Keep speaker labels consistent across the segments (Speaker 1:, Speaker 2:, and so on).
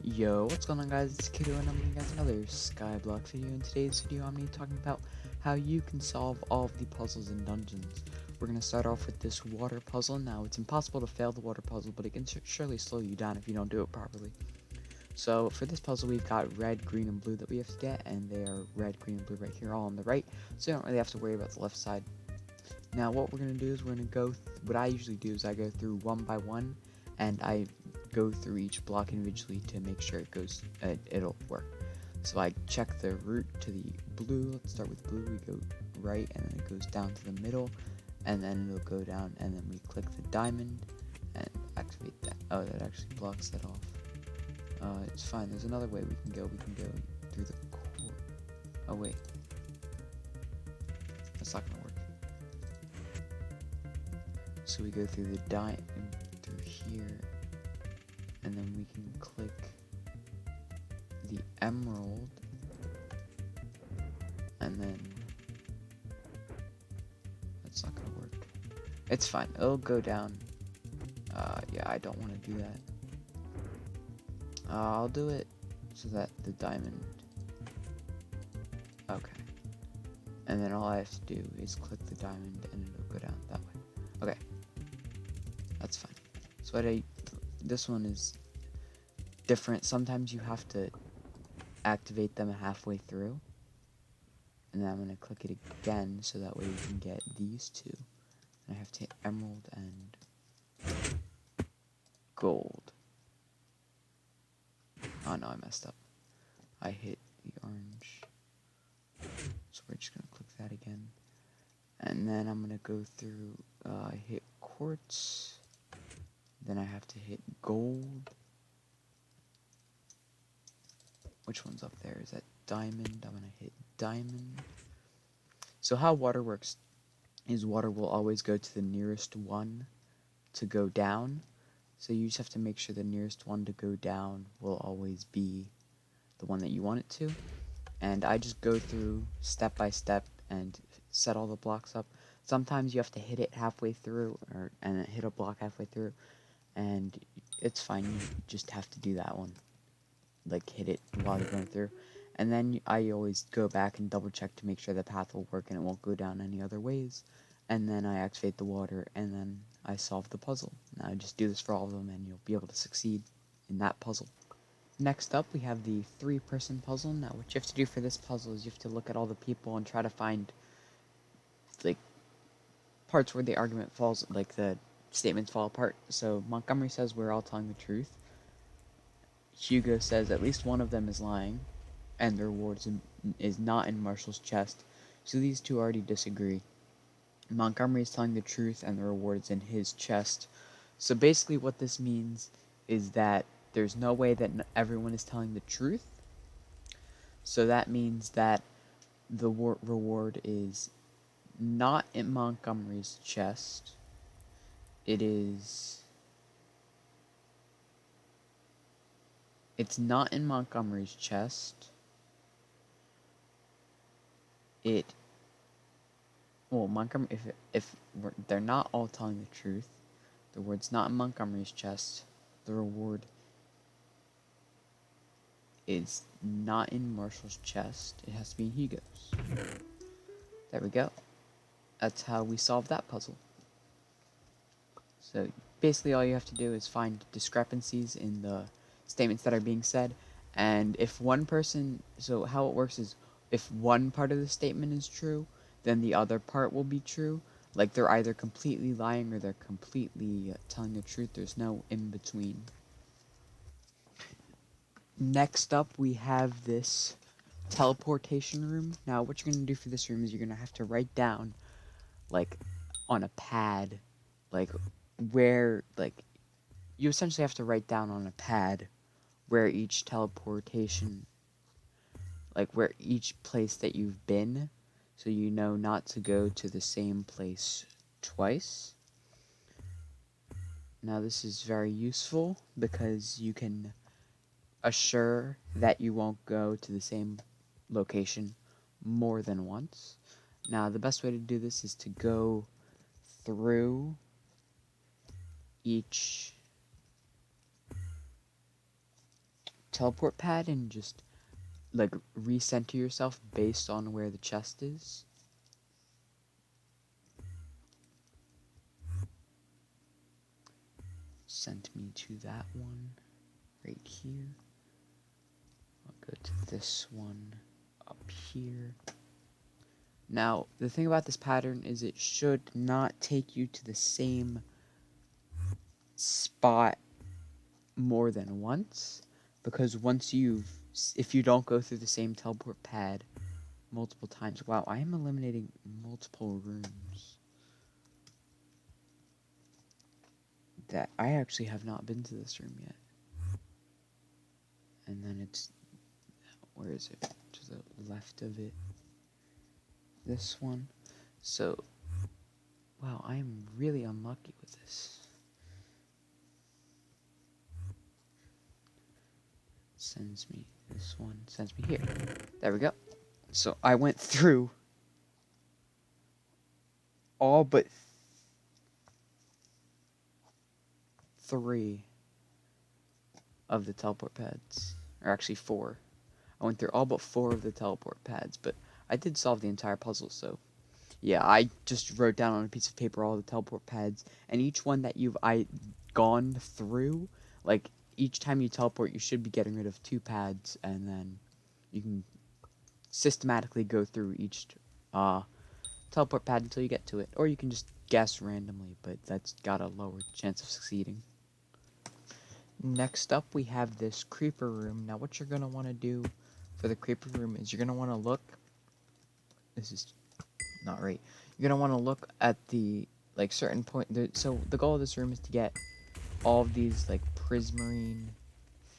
Speaker 1: Yo, what's going on guys, it's Kiddo and I'm bringing you guys another Skyblock video. In today's video I'm going to be talking about how you can solve all of the puzzles in dungeons. We're going to start off with this water puzzle. Now it's impossible to fail the water puzzle, but it can surely slow you down if you don't do it properly. So for this puzzle we've got red, green, and blue that we have to get, and they are red, green, and blue right here all on the right, so you don't really have to worry about the left side. Now what we're going to do is we're going to go, what I usually do is I go through one by one, and I go through each block individually to make sure it goes, it'll work. So I check the route to the blue. Let's start with blue. We go right, and then it goes down to the middle, and then it'll go down, and then we click the diamond and activate that. Oh, that actually blocks that off. It's fine. There's another way we can go. We can go through the core. Oh wait, that's not gonna work. So we go through the through here, and then we can click the emerald, and then that's not gonna work. It's fine, it'll go down. Yeah, I don't want to do that. I'll do it so that the diamond, okay, and then all I have to do is click the diamond and it'll go down that way. Okay, that's fine. So this one is different. Sometimes you have to activate them halfway through, and then I'm going to click it again so that way we can get these two. And I have to hit emerald and gold. Oh no, I messed up. I hit the orange, so we're just going to click that again, and then I'm going to go through, I hit quartz, then I have to hit gold. Which one's up there? Is that diamond? I'm gonna hit diamond. So how water works is water will always go to the nearest one to go down. So you just have to make sure the nearest one to go down will always be the one that you want it to. And I just go through step by step and set all the blocks up. Sometimes you have to hit it halfway through, and then hit a block halfway through, and it's fine. You just have to do that one. Like hit it while you're going through, and then I always go back and double check to make sure the path will work and it won't go down any other ways, and then I activate the water, and then I solve the puzzle. Now I just do this for all of them and you'll be able to succeed in that puzzle. Next up we have the 3-person puzzle. Now what you have to do for this puzzle is you have to look at all the people and try to find like parts where the argument falls, like the statements fall apart. So Montgomery says we're all telling the truth. Hugo says at least one of them is lying, and the reward is not in Marshall's chest, so these two already disagree. Montgomery is telling the truth, and the reward is in his chest. So basically what this means is that there's no way that everyone is telling the truth, so that means that the reward is not in Montgomery's chest. It's not in Montgomery's chest. Montgomery, if they're not all telling the truth, the reward's not in Montgomery's chest. The reward is not in Marshall's chest. It has to be in Hugo's. There we go. That's how we solve that puzzle. So basically all you have to do is find discrepancies in the statements that are being said, and if one person, so how it works is if one part of the statement is true, then the other part will be true. Like they're either completely lying or they're completely telling the truth. There's no in between. Next up we have this teleportation room. Now what you're going to do for this room is you're going to have to write down, like on a pad, like where, like you essentially have to write down on a pad where each teleportation, like where each place that you've been, so you know not to go to the same place twice. Now this is very useful because you can assure that you won't go to the same location more than once. Now the best way to do this is to go through each teleport pad and just like recenter yourself based on where the chest is. Sent me to that one right here. I'll go to this one up here. Now, the thing about this pattern is it should not take you to the same spot more than once, because if you don't go through the same teleport pad multiple times, wow, I am eliminating multiple rooms that I actually have not been to this room yet. And then where is it? To the left of it. This one. So, wow, I am really unlucky with this. Sends me this one, sends me here. There we go. So I went through all but 3 of the teleport pads. Or actually 4. I went through all but 4 of the teleport pads, but I did solve the entire puzzle, so yeah, I just wrote down on a piece of paper all the teleport pads, and each one that you've gone through, like each time you teleport, you should be getting rid of 2 pads, and then you can systematically go through each teleport pad until you get to it, or you can just guess randomly, but that's got a lower chance of succeeding. Next up, we have this creeper room. Now, what you're going to want to do for the creeper room is you're going to want to look. This is not right. You're going to want to look at the, like, certain point. So, the goal of this room is to get all of these, like, prismarine.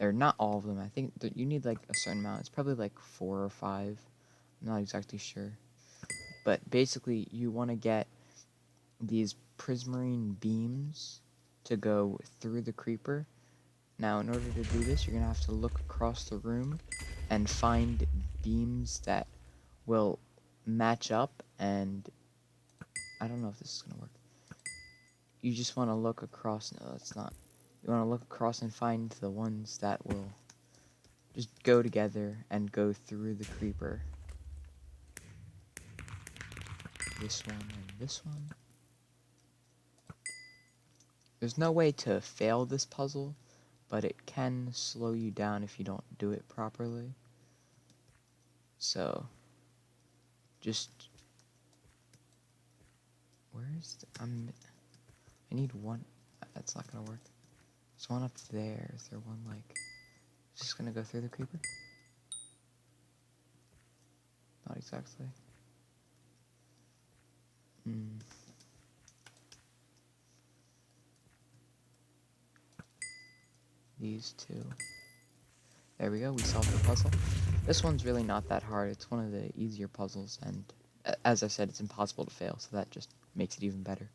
Speaker 1: Or not all of them. I think that you need, like, a certain amount. It's probably, like, 4 or 5. I'm not exactly sure. But basically, you want to get these prismarine beams to go through the creeper. Now, in order to do this, you're going to have to look across the room and find beams that will match up, and I don't know if this is going to work. You just want to look across. No, that's not. You want to look across and find the ones that will just go together and go through the creeper. This one and this one. There's no way to fail this puzzle, but it can slow you down if you don't do it properly. So, just... Where's the... I need one... That's not gonna work. There's one up there. Is there one, like... Is this gonna go through the creeper? Not exactly. These 2. There we go, we solved the puzzle. This one's really not that hard. It's one of the easier puzzles, and as I said, it's impossible to fail, so that just makes it even better.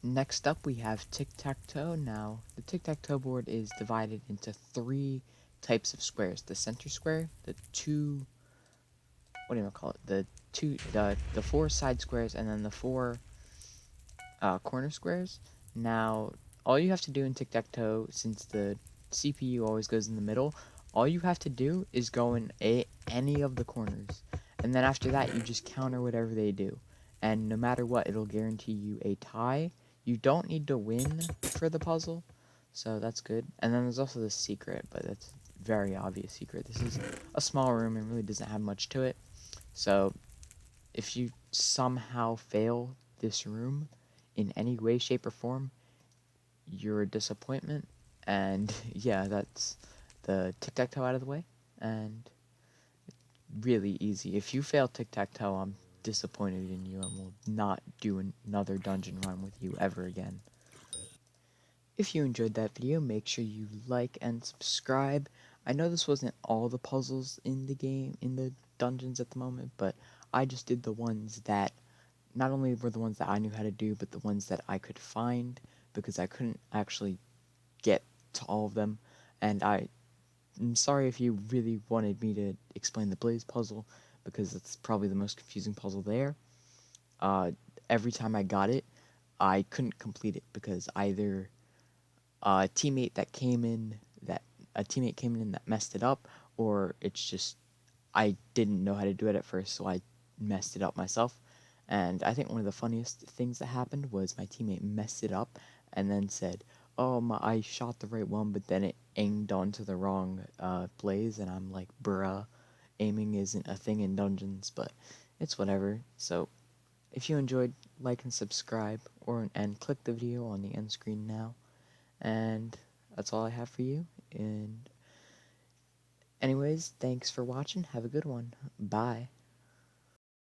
Speaker 1: Next up, we have Tic Tac Toe. Now, the Tic Tac Toe board is divided into 3 types of squares. The center square, the 2... What do you call it? The 4 side squares, and then the 4 corner squares. Now, all you have to do in Tic Tac Toe, since the CPU always goes in the middle, all you have to do is go in any of the corners, and then after that you just counter whatever they do, and no matter what, it'll guarantee you a tie. You don't need to win for the puzzle, so that's good. And then there's also the secret, but that's a very obvious secret. This is a small room and really doesn't have much to it, so if you somehow fail this room in any way, shape, or form, you're a disappointment. And yeah, that's the Tic Tac Toe out of the way, and really easy. If you fail Tic Tac Toe, I'm disappointed in you and will not do another dungeon run with you ever again. If you enjoyed that video, make sure you like and subscribe. I know this wasn't all the puzzles in the game, in the dungeons at the moment, but I just did the ones that not only were the ones that I knew how to do, but the ones that I could find, because I couldn't actually get to all of them. And I'm sorry if you really wanted me to explain the Blaze puzzle, because it's probably the most confusing puzzle there. Every time I got it, I couldn't complete it because either a teammate that came in that a teammate came in that messed it up, or it's just I didn't know how to do it at first, so I messed it up myself. And I think one of the funniest things that happened was my teammate messed it up and then said, "Oh, I shot the right one, but then it aimed onto the wrong blaze." And I'm like, "Bruh, aiming isn't a thing in dungeons," but it's whatever. So if you enjoyed, like and subscribe, and click the video on the end screen now. And that's all I have for you. And anyways, thanks for watching. Have a good one. Bye.